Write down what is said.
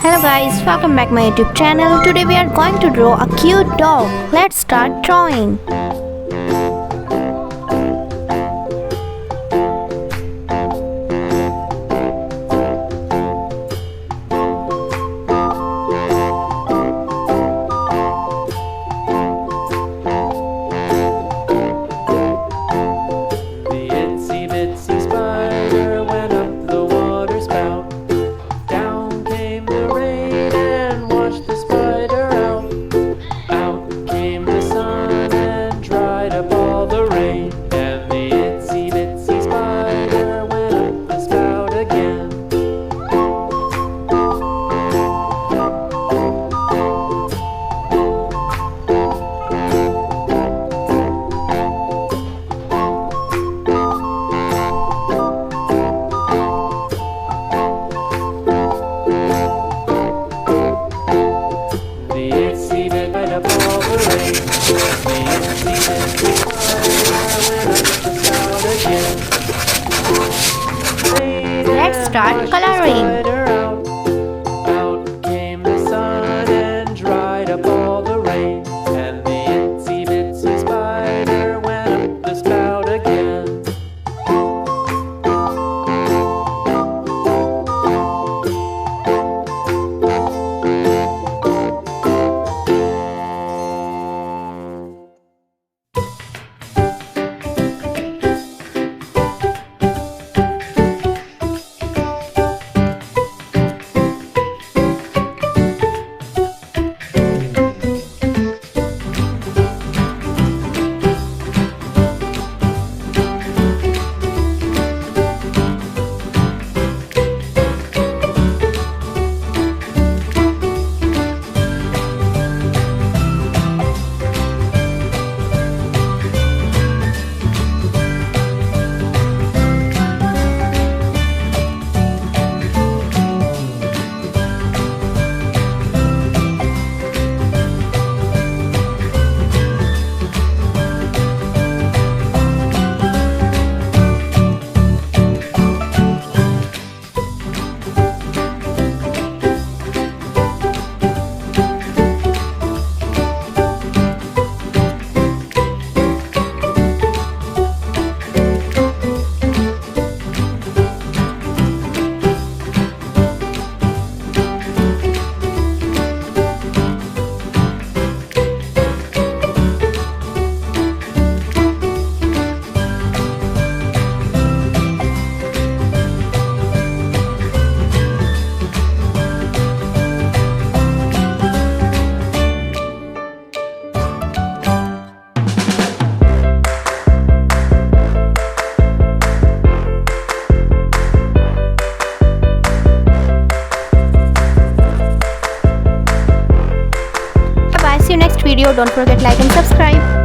Hello guys, welcome back my YouTube channel. Today we are going to draw a cute dog. Let's start drawing. Let's start coloring. Out came the sun and dried up all the rain, and the itsy bitsy spider went up the spout again. See you next video. Don't forget like and subscribe.